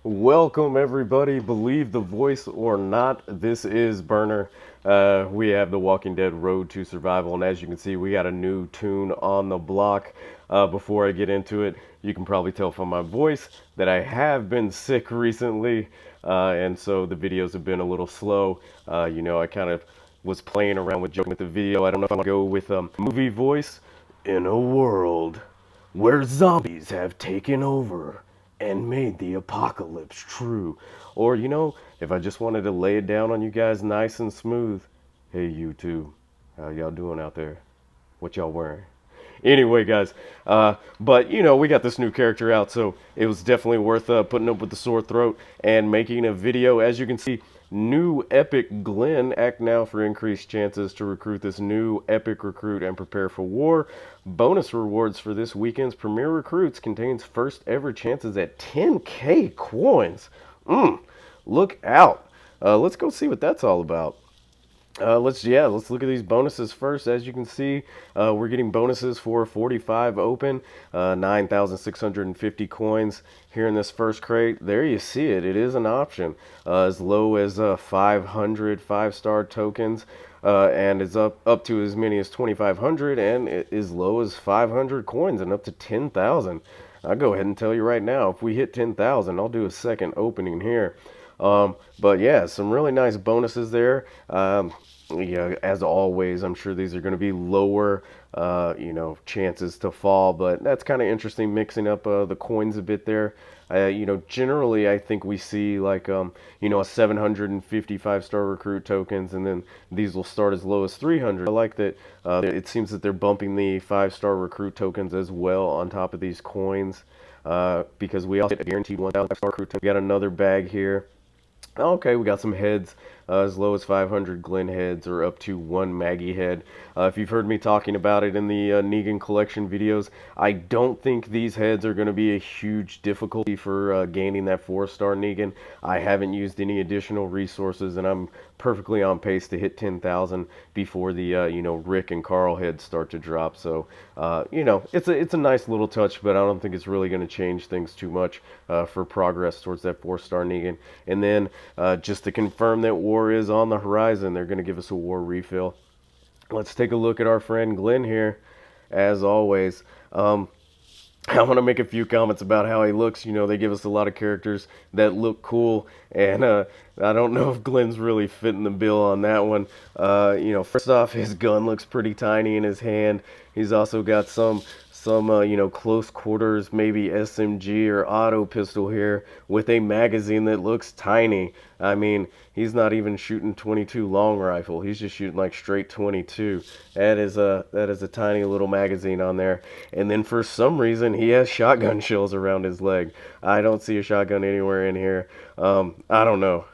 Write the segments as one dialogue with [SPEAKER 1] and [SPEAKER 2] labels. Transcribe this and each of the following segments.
[SPEAKER 1] Welcome everybody, believe the voice or not, this is Burner. We have the Walking Dead Road to Survival, and as you can see we got a new Toon on the block. Before I get into it, you can probably tell from my voice that I have been sick recently, and so the videos have been a little slow. I kind of was playing around with joking with the video. I don't know if I'm going to go with movie voice. In a world where zombies have taken over and made the apocalypse true. Or, if I just wanted to lay it down on you guys nice and smooth. Hey, YouTube, how y'all doing out there? What y'all wearing? Anyway, guys, but we got this new character out, so it was definitely worth putting up with the sore throat and making a video. As you can see, new epic Glenn, act now for increased chances to recruit this new epic recruit and prepare for war. Bonus rewards for this weekend's premier recruits contains first ever chances at 10k coins. Look out. Let's go see what that's all about. Let's look at these bonuses first. As you can see, we're getting bonuses for 45 open, 9,650 coins here in this first crate. There you see it. It is an option, as low as 500 5-star tokens, and it's up to as many as 2,500, and as low as 500 coins and up to 10,000. I'll go ahead and tell you right now, if we hit 10,000, I'll do a second opening here. But yeah, some really nice bonuses there. Yeah, as always, I'm sure these are going to be lower, chances to fall, but that's kind of interesting, mixing up the coins a bit there. Generally, I think we see like, a 755-star recruit tokens, and then these will start as low as 300. I like that it seems that they're bumping the 5-star recruit tokens as well on top of these coins, because we also get a guaranteed 1,000-star recruit token. We got another bag here. Okay, we got some heads, as low as 500 Glenn heads or up to 1 Maggie head. If you've heard me talking about it in the Negan collection videos, I don't think these heads are going to be a huge difficulty for gaining that 4-star Negan. I haven't used any additional resources, and I'm perfectly on pace to hit 10,000 before the Rick and Carl heads start to drop. So it's a nice little touch, but I don't think it's really going to change things too much for progress towards that 4-star Negan. And then just to confirm that war is on the horizon, they're going to give us a war refill. Let's take a look at our friend Glenn here. As always, I want to make a few comments about how he looks. They give us a lot of characters that look cool, and I don't know if Glenn's really fitting the bill on that one. First off, his gun looks pretty tiny in his hand. He's also got some close quarters, maybe SMG or auto pistol here with a magazine that looks tiny. I mean, he's not even shooting 22 long rifle. He's just shooting like straight 22. That is a tiny little magazine on there. And then for some reason, he has shotgun shells around his leg. I don't see a shotgun anywhere in here. I don't know.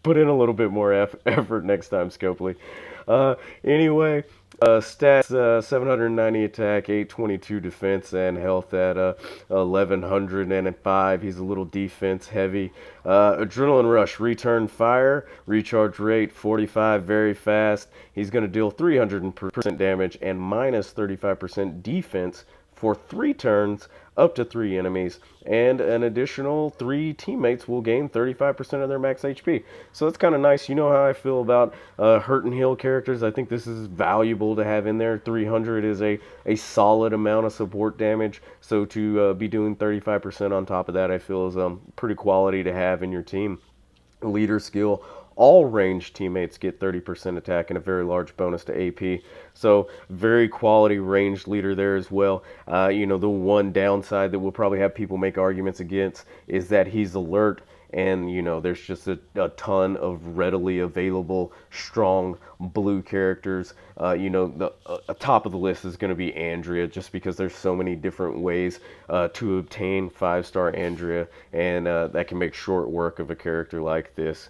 [SPEAKER 1] Put in a little bit more effort next time, Scopely. Anyway, stats, 790 attack, 822 defense, and health at 1105. He's a little defense heavy. Adrenaline rush, return fire, recharge rate 45, very fast. He's going to deal 300% damage and minus 35% defense for 3 turns, up to 3 enemies, and an additional 3 teammates will gain 35% of their max HP. So that's kind of nice. You know how I feel about hurt and heal characters. I think this is valuable to have in there. 300 is a solid amount of support damage, so to be doing 35% on top of that, I feel is pretty quality to have in your team. Leader skill. All ranged teammates get 30% attack and a very large bonus to AP. So very quality ranged leader there as well. The one downside that we'll probably have people make arguments against is that he's alert, and there's just a ton of readily available strong blue characters. The top of the list is going to be Andrea, just because there's so many different ways to obtain 5-star Andrea, and that can make short work of a character like this.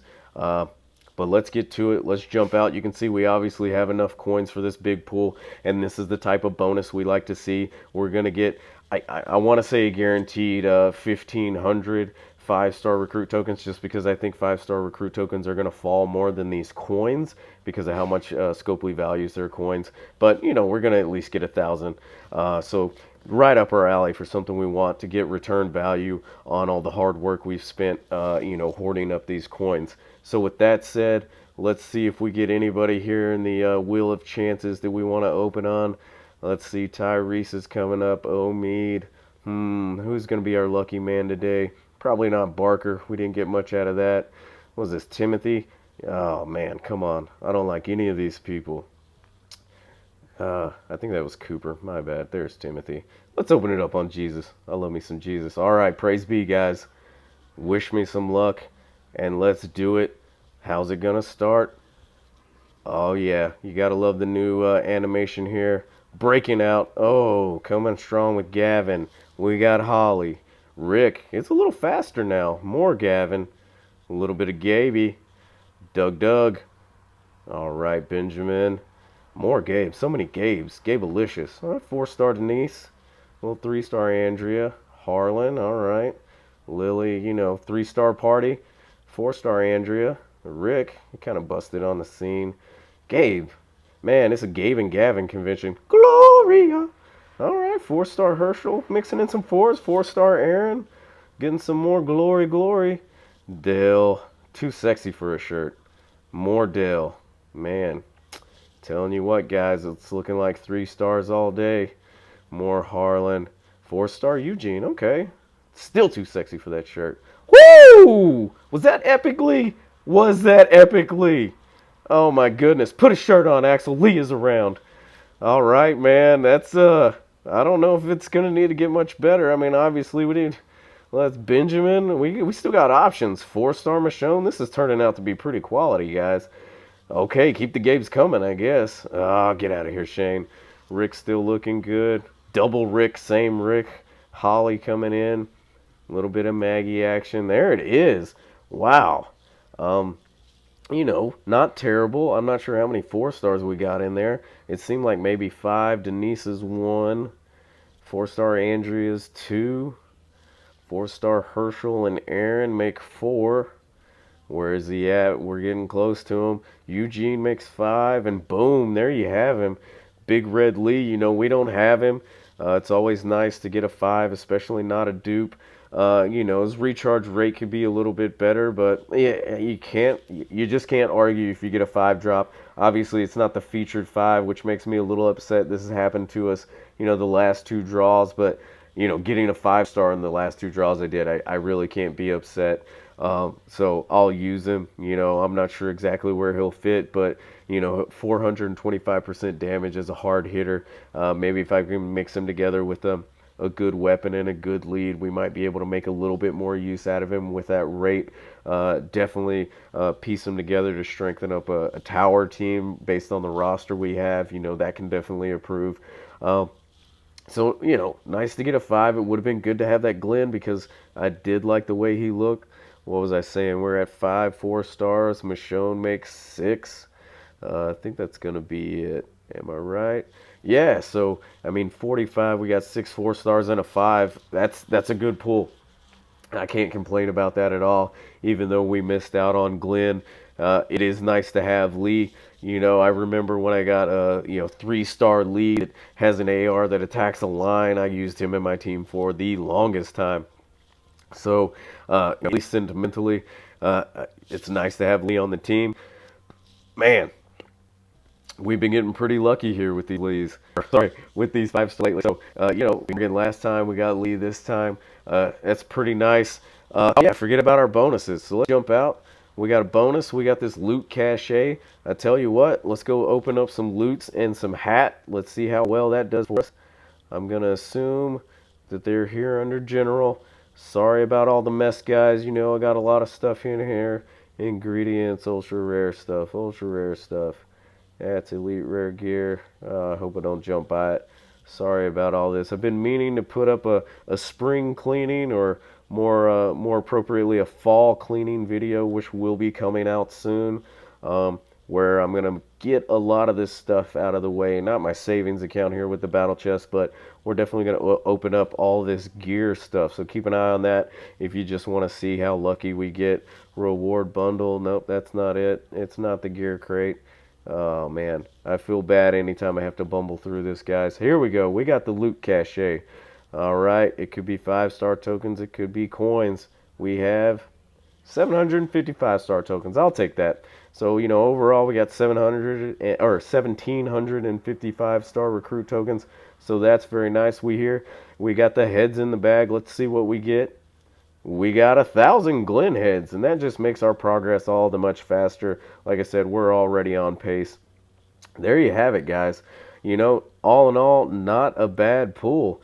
[SPEAKER 1] But let's get to it. Let's jump out. You can see we obviously have enough coins for this big pool, and this is the type of bonus we like to see. We're going to get, I want to say, a guaranteed 1,500 5-star recruit tokens, just because I think 5-star recruit tokens are going to fall more than these coins because of how much Scopely values their coins. But, you know, we're going to at least get 1,000. So right up our alley for something we want to get return value on all the hard work we've spent, you know, hoarding up these coins. So with that said, let's see if we get anybody here in the Wheel of Chances that we want to open on. Let's see, Tyrese is coming up. Omid. Who's going to be our lucky man today? Probably not Barker. We didn't get much out of that. What was this, Timothy? Oh, man, come on. I don't like any of these people. I think that was Cooper. My bad. There's Timothy. Let's open it up on Jesus. I love me some Jesus. All right, praise be, guys. Wish me some luck, and let's do it. How's it going to start? Oh, yeah. You got to love the new animation here. Breaking out. Oh, coming strong with Gavin. We got Holly. Rick. It's a little faster now. More Gavin. A little bit of Gaby. Doug. All right, Benjamin. More Gabe. So many Gabes. Gabealicious. All right, 4-star Denise. Little 3-star Andrea. Harlan. All right. Lily, you know, 3-star Party. 4-star Andrea. Rick. He kind of busted on the scene. Gabe. Man, it's a Gabe and Gavin convention. Gloria. All right, 4-star Herschel. Mixing in some 4s. 4-star Aaron. Getting some more glory. Dale. Too sexy for a shirt. More Dale. Man. Telling you what, guys. It's looking like 3 stars all day. More Harlan. 4-star Eugene. Okay. Still too sexy for that shirt. Woo! Was that epically? Oh my goodness. Put a shirt on, Axel. Lee is around. All right, man. That's, I don't know if it's going to need to get much better. I mean, obviously, we need, well, that's Benjamin. We still got options. 4-star Michonne. This is turning out to be pretty quality, guys. Okay, keep the Gabes coming, I guess. Oh, get out of here, Shane. Rick's still looking good. Double Rick, same Rick. Holly coming in. A little bit of Maggie action. There it is. Wow. You know, not terrible. I'm not sure how many 4-stars we got in there. It seemed like maybe 5. Denise's 1. 4-star Andrea's 2. 4-star Herschel and Aaron make 4. Where is he at? We're getting close to him. Eugene makes 5, and boom, there you have him. Big Red Lee, you know, we don't have him. It's always nice to get a 5, especially not a dupe. You know, his recharge rate could be a little bit better, but yeah, you just can't argue if you get a 5 drop. Obviously, it's not the featured 5, which makes me a little upset. This has happened to us, you know, the last 2 draws, but, you know, getting a 5-star in the last 2 draws I did, I really can't be upset. So I'll use him. You know, I'm not sure exactly where he'll fit, but, you know, 425% damage as a hard hitter. Maybe if I can mix him together with a good weapon and a good lead, we might be able to make a little bit more use out of him with that rate. Definitely piece him together to strengthen up a tower team based on the roster we have. You know, that can definitely improve. So, you know, nice to get a 5. It would have been good to have that Glenn because I did like the way he looked. What was I saying? We're at 5 4-stars. Michonne makes 6. I think that's going to be it. Am I right? Yeah, so, I mean, 45, we got 6 4-stars and a 5. That's a good pull. I can't complain about that at all, even though we missed out on Glenn. It is nice to have Lee. You know, I remember when I got a 3-star Lee that has an AR that attacks a line. I used him in my team for the longest time. So, at least sentimentally, it's nice to have Lee on the team. Man, we've been getting pretty lucky here with these Lees. Sorry, with these 5-stars lately. So, you know, again, last time we got Lee this time. That's pretty nice. Yeah, forget about our bonuses. So let's jump out. We got a bonus. We got this loot cache. I tell you what, let's go open up some loots and some hat. Let's see how well that does for us. I'm going to assume that they're here under general. Sorry about all the mess, guys. You know, I got a lot of stuff in here. Ingredients, ultra rare stuff. That's elite rare gear. I hope I don't jump by it. Sorry about all this. I've been meaning to put up a spring cleaning, or more appropriately a fall cleaning video, which will be coming out soon. where I'm gonna get a lot of this stuff out of the way. Not my savings account here with the battle chest, but we're definitely gonna open up all this gear stuff. So keep an eye on that if you just want to see how lucky we get. Reward bundle. Nope, that's not it. It's not the gear crate. Oh man, I feel bad anytime I have to bumble through this, guys. Here we go. We got the loot cache. All right, it could be 5-star tokens. It could be coins. We have 755 star tokens. I'll take that. So, you know, overall we got 1755 star recruit tokens. So that's very nice. We got the heads in the bag. Let's see what we get. We got 1,000 Glen heads, and that just makes our progress all the much faster. Like I said, we're already on pace. There you have it, guys. You know, all in all, not a bad pull.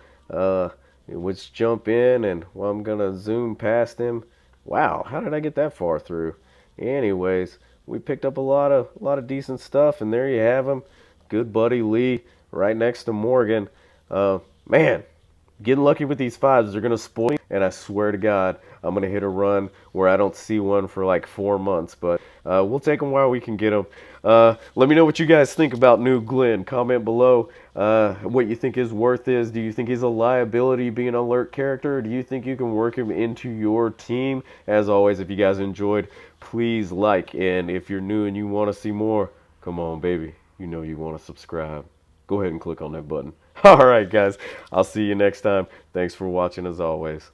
[SPEAKER 1] Let's jump in, and well, I'm gonna zoom past him. Wow, how did I get that far through? Anyways, we picked up a lot of decent stuff, and there you have him. Good buddy Lee, right next to Morgan. Man, getting lucky with these fives. They're gonna spoil me, and I swear to God, I'm gonna hit a run where I don't see one for like 4 months. But we'll take them while we can get them. Let me know what you guys think about new Glenn. Comment below what you think his worth is. Do you think he's a liability being an alert character? Or do you think you can work him into your team? As always, if you guys enjoyed, please like. And if you're new and you want to see more, come on, baby. You know you want to subscribe. Go ahead and click on that button. All right, guys. I'll see you next time. Thanks for watching as always.